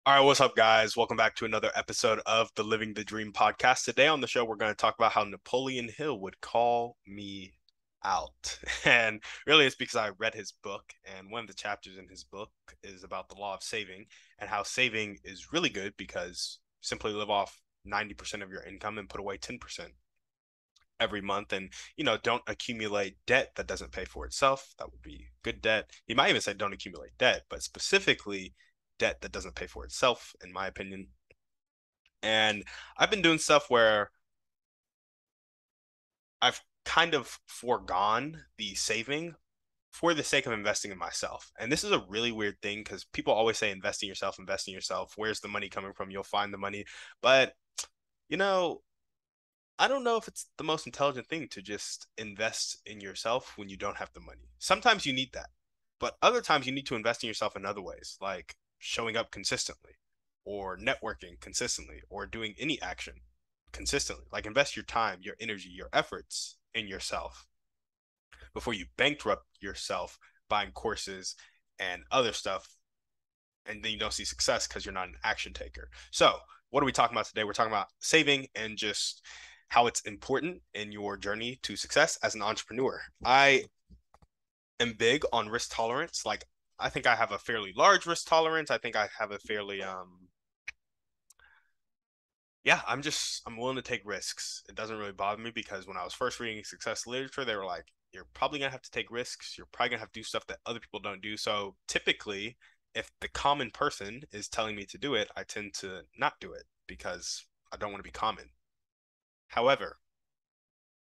All right, what's up, guys? Welcome back to another episode of the Living the Dream podcast. Today on the show, we're going to talk about how Napoleon Hill would call me out. And really, it's because I read his book, and one of the chapters in his book is about the law of saving and how saving is really good because simply live off 90% of your income and put away 10% every month. And, don't accumulate debt that doesn't pay for itself. That would be good debt. He might even say don't accumulate debt, but specifically, debt that doesn't pay for itself, in my opinion. And I've been doing stuff where I've kind of foregone the saving for the sake of investing in myself. And this is a really weird thing because people always say invest in yourself, invest in yourself. Where's the money coming from? You'll find the money. But, you know, I don't know if it's the most intelligent thing to just invest in yourself when you don't have the money. Sometimes you need that, but other times you need to invest in yourself in other ways, like showing up consistently or networking consistently or doing any action consistently. Like invest your time, your energy, your efforts in yourself before you bankrupt yourself buying courses and other stuff and then you don't see success because you're not an action taker. So, what are we talking about today? We're talking about saving and just how it's important in your journey to success as an entrepreneur. I am big on risk tolerance. Like, I think I have a fairly large risk tolerance. I think I have a fairly yeah, I'm willing to take risks. It doesn't really bother me because when I was first reading success literature, they were like, you're probably gonna have to take risks. You're probably gonna have to do stuff that other people don't do. So typically, if the common person is telling me to do it, I tend to not do it because I don't want to be common. However,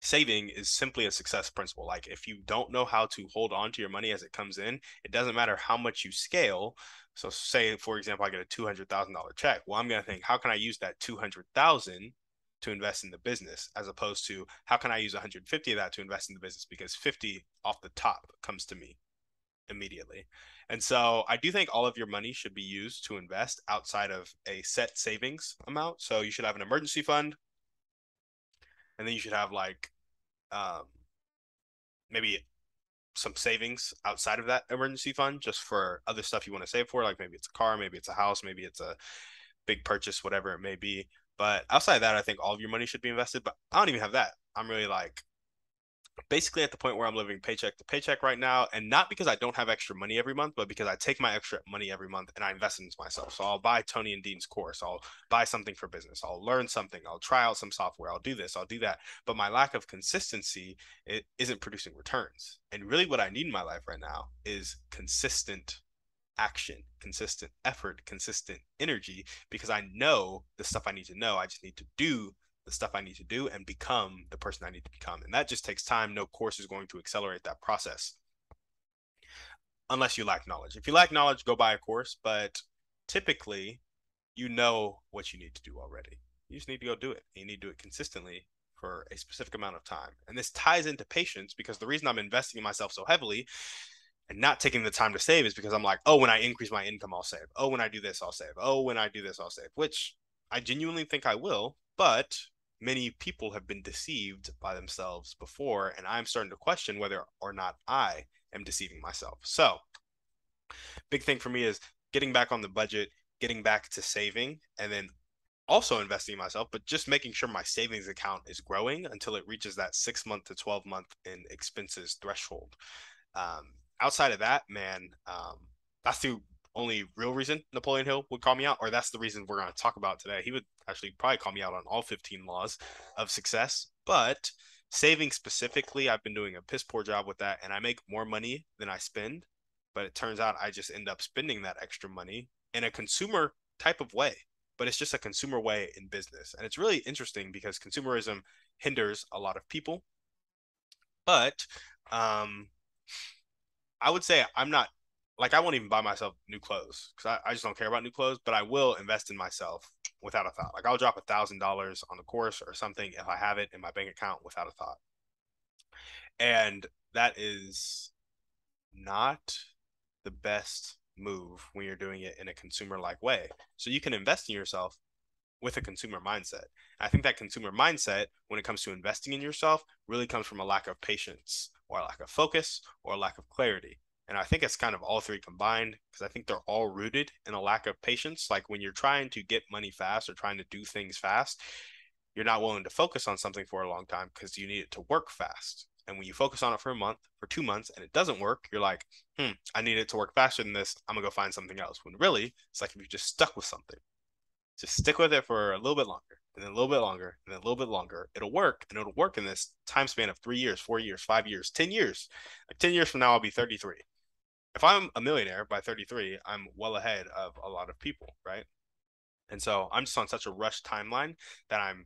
saving is simply a success principle. Like if you don't know how to hold on to your money as it comes in, it doesn't matter how much you scale. So say, for example, I get a $200,000 check. Well, I'm going to think, how can I use that 200,000 to invest in the business as opposed to how can I use 150 of that to invest in the business because 50 off the top comes to me immediately. And so I do think all of your money should be used to invest outside of a set savings amount. So you should have an emergency fund and then you should have like um, maybe some savings outside of that emergency fund just for other stuff you want to save for. Like maybe it's a car, maybe it's a house, maybe it's a big purchase, whatever it may be. But outside of that, I think all of your money should be invested. But I don't even have that. I'm really like basically at the point where I'm living paycheck to paycheck right now. And not because I don't have extra money every month, but because I take my extra money every month and I invest into myself. So I'll buy Tony and Dean's course. I'll buy something for business. I'll learn something. I'll try out some software. I'll do this. I'll do that. But my lack of consistency, it isn't producing returns. And really what I need in my life right now is consistent action, consistent effort, consistent energy, because I know the stuff I need to know. I just need to do the stuff I need to do and become the person I need to become. And that just takes time. No course is going to accelerate that process unless you lack knowledge. If you lack knowledge, go buy a course, but typically you know what you need to do already. You just need to go do it. You need to do it consistently for a specific amount of time. And this ties into patience because the reason I'm investing in myself so heavily and not taking the time to save is because I'm like, oh, when I increase my income, I'll save. Oh, when I do this, I'll save. Oh, when I do this, I'll save, which I genuinely think I will. But many people have been deceived by themselves before, and I'm starting to question whether or not I am deceiving myself. So, big thing for me is getting back on the budget, getting back to saving, and then also investing in myself, but just making sure my savings account is growing until it reaches that 6 month to 12 month in expenses threshold. Um, Outside of that, man, that's the only real reason Napoleon Hill would call me out, or that's the reason we're going to talk about today. He would actually probably call me out on all 15 laws of success, but saving specifically, I've been doing a piss poor job with that, and I make more money than I spend. But it turns out I just end up spending that extra money in a consumer type of way. But it's just a consumer way in business. And it's really interesting because consumerism hinders a lot of people. But um, I would say I'm not like I won't even buy myself new clothes because I just don't care about new clothes, but I will invest in myself without a thought. Like I'll drop $1,000 on the course or something if I have it in my bank account without a thought. And that is not the best move when you're doing it in a consumer like way. So you can invest in yourself with a consumer mindset. I think that consumer mindset, when it comes to investing in yourself, really comes from a lack of patience or a lack of focus or a lack of clarity. And I think it's kind of all three combined because I think they're all rooted in a lack of patience. Like when you're trying to get money fast or trying to do things fast, you're not willing to focus on something for a long time because you need it to work fast. And when you focus on it for a month, for 2 months, and it doesn't work, you're like, I need it to work faster than this. I'm gonna go find something else. When really, it's like if you just stuck with something, just stick with it for a little bit longer, and then a little bit longer, and then a little bit longer. It'll work, and it'll work in this time span of 3 years, 4 years, 5 years, 10 years. Like 10 years from now, I'll be 33. If I'm a millionaire by 33, I'm well ahead of a lot of people, right? And so I'm just on such a rush timeline that I'm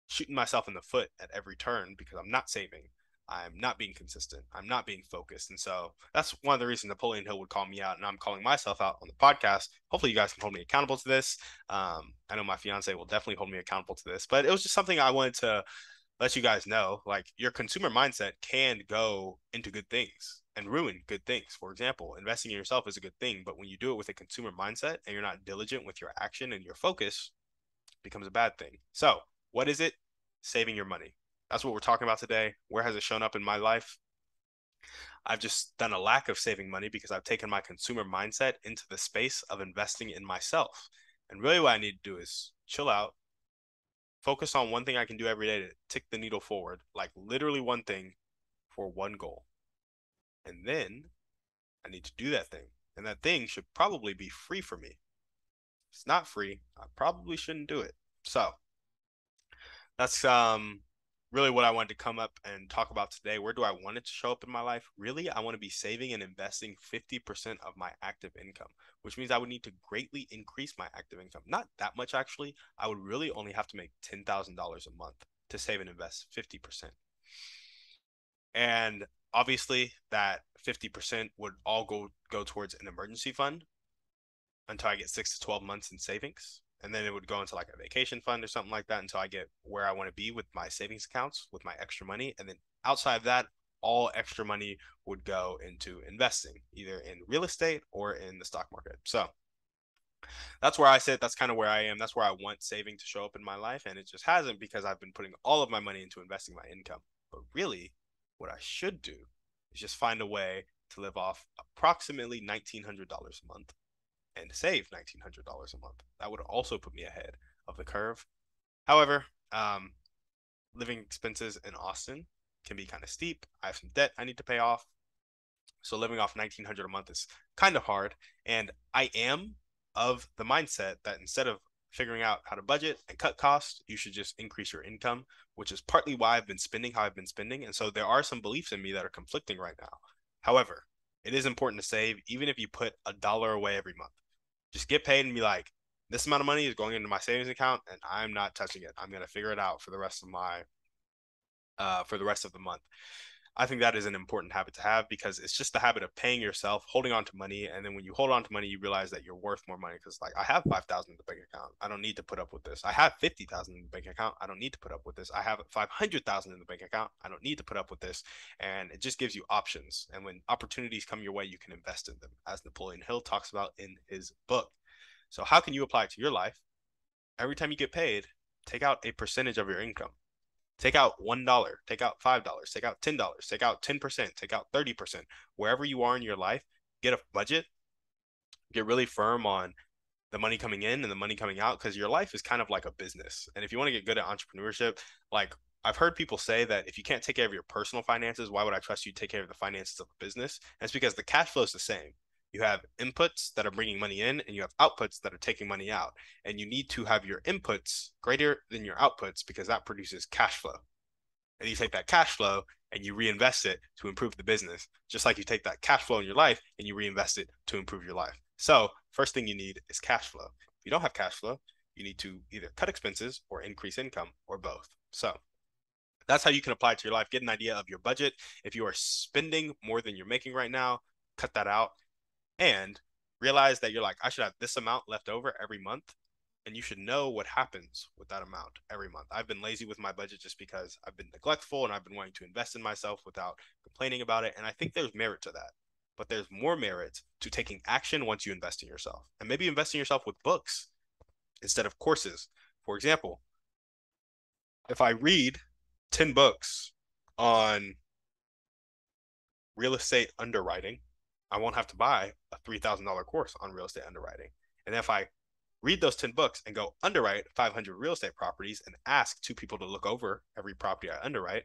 shooting myself in the foot at every turn because I'm not saving. I'm not being consistent. I'm not being focused. And so that's one of the reasons Napoleon Hill would call me out. And I'm calling myself out on the podcast. Hopefully, you guys can hold me accountable to this. I know my fiance will definitely hold me accountable to this, but it was just something I wanted to let you guys know. Like, your consumer mindset can go into good things and ruin good things. For example, investing in yourself is a good thing, but when you do it with a consumer mindset and you're not diligent with your action and your focus, it becomes a bad thing. So, what is it? Saving your money. That's what we're talking about today. Where has it shown up in my life? I've just done a lack of saving money because I've taken my consumer mindset into the space of investing in myself. And really, what I need to do is chill out, focus on one thing I can do every day to tick the needle forward, like literally one thing for one goal. And then I need to do that thing. And that thing should probably be free for me. If it's not free, I probably shouldn't do it. So that's really what I wanted to come up and talk about today. Where do I want it to show up in my life? Really, I want to be saving and investing 50% of my active income, which means I would need to greatly increase my active income. Not that much, actually. I would really only have to make $10,000 a month to save and invest 50%. And obviously, that 50% would all go towards an emergency fund until I get 6 to 12 months in savings. And then it would go into like a vacation fund or something like that until I get where I want to be with my savings accounts, with my extra money. And then outside of that, all extra money would go into investing, either in real estate or in the stock market. So that's where I sit. That's kind of where I am. That's where I want saving to show up in my life. And it just hasn't because I've been putting all of my money into investing my income. But really, what I should do is just find a way to live off approximately $1,900 a month and save $1,900 a month. That would also put me ahead of the curve. However, living expenses in Austin can be kind of steep. I have some debt I need to pay off. So living off 1,900 a month is kind of hard. And I am of the mindset that instead of figuring out how to budget and cut costs, you should just increase your income, which is partly why I've been spending how I've been spending. And so there are some beliefs in me that are conflicting right now. However, it is important to save, even if you put $1 away every month. Just get paid and be like, this amount of money is going into my savings account and I'm not touching it. I'm going to figure it out for the rest of the month. I think that is an important habit to have because it's just the habit of paying yourself, holding on to money, and then when you hold on to money, you realize that you're worth more money because like I have 5,000 in the bank account. I don't need to put up with this. I have 50,000 in the bank account. I don't need to put up with this. I have 500,000 in the bank account. I don't need to put up with this. And it just gives you options. And when opportunities come your way, you can invest in them, as Napoleon Hill talks about in his book. So how can you apply it to your life? Every time you get paid, take out a percentage of your income. Take out $1, take out $5, take out $10, take out 10%, take out 30%. Wherever you are in your life, get a budget, get really firm on the money coming in and the money coming out because your life is kind of like a business. And if you want to get good at entrepreneurship, like I've heard people say that if you can't take care of your personal finances, why would I trust you to take care of the finances of a business? And it's because the cash flow is the same. You have inputs that are bringing money in and you have outputs that are taking money out. And you need to have your inputs greater than your outputs because that produces cash flow. And you take that cash flow and you reinvest it to improve the business, just like you take that cash flow in your life and you reinvest it to improve your life. So, first thing you need is cash flow. If you don't have cash flow, you need to either cut expenses or increase income or both. So, that's how you can apply it to your life. Get an idea of your budget. If you are spending more than you're making right now, cut that out and realize that you're like, I should have this amount left over every month. And you should know what happens with that amount every month. I've been lazy with my budget just because I've been neglectful and I've been wanting to invest in myself without complaining about it. And I think there's merit to that. But there's more merit to taking action once you invest in yourself. And maybe invest in yourself with books instead of courses. For example, if I read 10 books on real estate underwriting, I won't have to buy a $3,000 course on real estate underwriting. And if I read those 10 books and go underwrite 500 real estate properties and ask two people to look over every property I underwrite,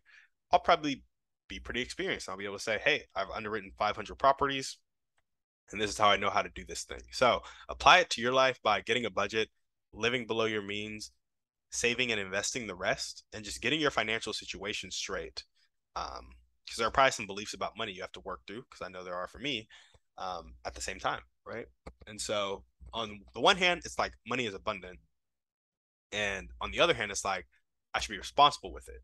I'll probably be pretty experienced. I'll be able to say, hey, I've underwritten 500 properties and this is how I know how to do this thing. So apply it to your life by getting a budget, living below your means, saving and investing the rest, and just getting your financial situation straight. Because there are probably some beliefs about money you have to work through, because I know there are for me, at the same time, right? And so on the one hand, it's like money is abundant, and on the other hand, it's like I should be responsible with it.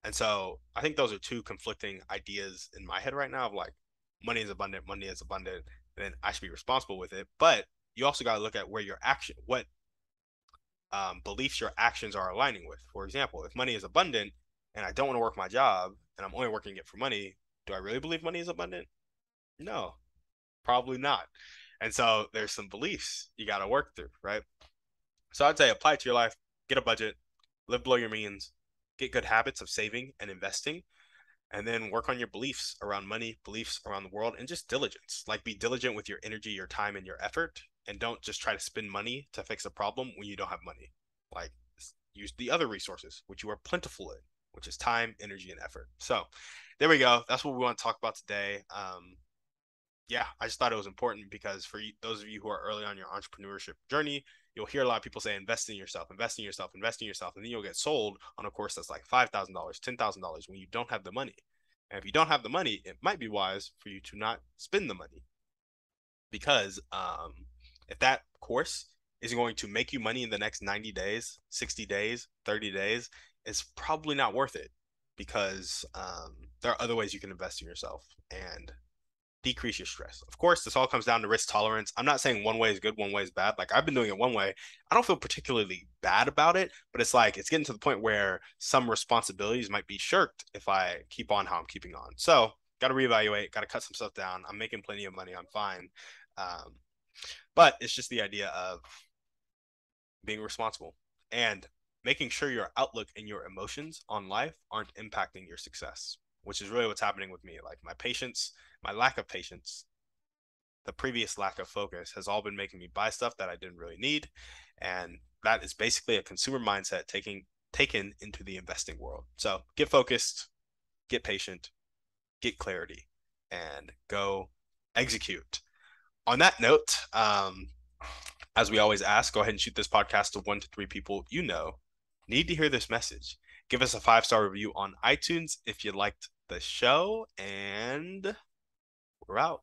And so I think those are two conflicting ideas in my head right now of like money is abundant, and then I should be responsible with it. But you also got to look at where your action, what beliefs your actions are aligning with. For example, if money is abundant and I don't want to work my job and I'm only working it for money, do I really believe money is abundant? No, probably not. And so there's some beliefs you got to work through, right? So I'd say apply it to your life, get a budget, live below your means, get good habits of saving and investing, and then work on your beliefs around money, beliefs around the world, and just diligence. Like be diligent with your energy, your time, and your effort, and don't just try to spend money to fix a problem when you don't have money. Like use the other resources, which you are plentiful in, which is time, energy, and effort. So there we go. That's what we want to talk about today. Yeah, I just thought it was important because for you, those of you who are early on your entrepreneurship journey, you'll hear a lot of people say invest in yourself, invest in yourself, invest in yourself, and then you'll get sold on a course that's like $5,000, $10,000 when you don't have the money. And if you don't have the money, it might be wise for you to not spend the money because if that course is going to make you money in the next 90 days, 60 days, 30 days, it's probably not worth it because there are other ways you can invest in yourself and decrease your stress. Of course, this all comes down to risk tolerance. I'm not saying one way is good, one way is bad. Like I've been doing it one way. I don't feel particularly bad about it, but it's like it's getting to the point where some responsibilities might be shirked if I keep on how I'm keeping on. So got to reevaluate, got to cut some stuff down. I'm making plenty of money. I'm fine. Um, but it's just the idea of being responsible and making sure your outlook and your emotions on life aren't impacting your success, which is really what's happening with me. Like my patience, my lack of patience, the previous lack of focus has all been making me buy stuff that I didn't really need. And that is basically a consumer mindset taken into the investing world. So get focused, get patient, get clarity, and go execute. On that note, as we always ask, go ahead and shoot this podcast to 1 to 3 people you know need to hear this message. Give us a 5-star review on iTunes if you liked the show, and we're out.